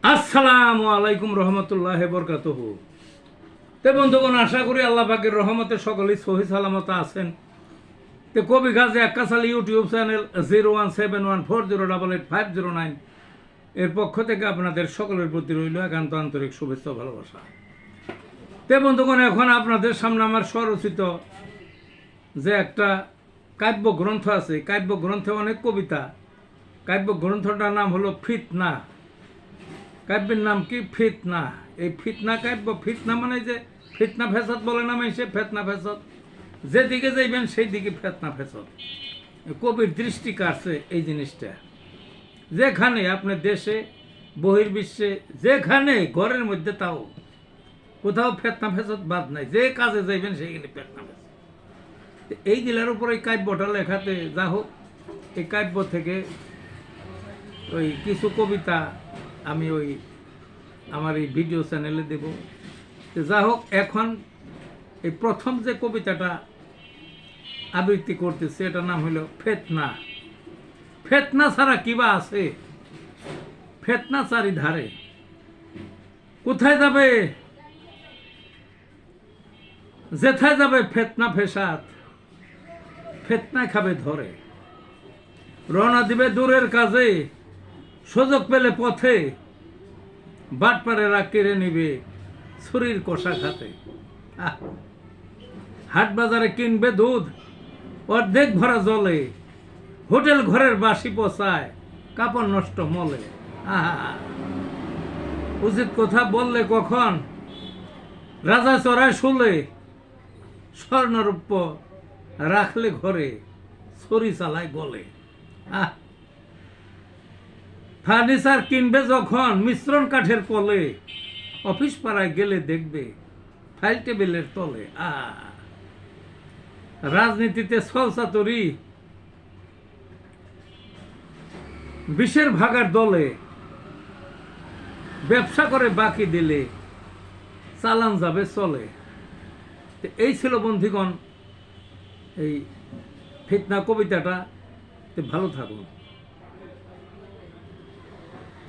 আসসালামু আলাইকুম রহমতুল্লাহ বরকাতুহ। তে বন্ধুগণ, আশা করি আল্লাহ পাকের রহমতে সকলেই সহি সালামত আছেন। তে কবি গাজী আক্কাস আলী ইউটিউব চ্যানেল 01714088509 এর পক্ষ থেকে আপনাদের সকলের প্রতি রইল একান্ত আন্তরিক শুভেচ্ছা ও ভালোবাসা। তে বন্ধুগণ, এখন আপনাদের সামনে আমার স্বরচিত যে একটা কাব্য গ্রন্থ আছে, কাব্য গ্রন্থে অনেক কবিতা। কাব্য গ্রন্থটার নাম হলো ফিতনা। কাব্যের নাম কি? ফিতনা। এই ফিতনা কাব্য। ফিতনা মানে যে ফিতনা ফেসাদ বলে না সে ফেতনা ফেসাদ, যেদিকে যাইবেন সেই দিকে ফেতনা ফেসাদ। কবির দৃষ্টি কাটছে এই জিনিসটা। যেখানে আপনি দেশে বহির্বিশ্বে যেখানে ঘরের মধ্যে তাও কোথাও ফেতনা ফেসাদ বাদ নাই, যে কাজে যাইবেন সেইখানে ফেতনা ফেসাদ। এই জেলার উপর এই কাব্যটা লেখাতে যা হোক, এই কাব্য থেকে ওই কিছু কবিতা আমি ওই আমার এই ভিডিও চ্যানেলে দেব। যা হোক, এখন এই প্রথম যে কবিতাটা আবৃত্তি করতেছে এটার নাম হলো ফেতনা। ফেতনা ছাড়া কিবা আছে? ফেতনা চারিধারে। কোথায় যাবে? যেথায় যাবে ফেতনা ফেসাদ, ফেতনা খাবে ধরে। রওনা দিবে দূরের কাজে, সুযোগ পেলে পথে, বাটপাড়েরা কেড়ে নিবে ছুরির কষা খাতে। হাট বাজারে কিনবে দুধ অর্ধেক ভরা জলে, হোটেল ঘরের বাসি পচায় কাপড় নষ্ট মলে। উচিত কথা বললে কখন রাজা চড়ায় শুলে, স্বর্ণরূপ্য রাখলে ঘরে ছুরি চালায় গলে। ফার্নিচার কিনবে যখন মিশ্রণ কাঠের কলে, অফিস পাড়ায় গেলে দেখবে ফাইল টেবিলের তলে। রাজনীতিতে ছলচাতুরি বিশের ভাগার দলে, ব্যবসা করে বাকি দিলে চালান যাবে চলে। এই ছিল বন্ধুগণ এই ফিতনা কবিতাটা। ভালো থাকুন।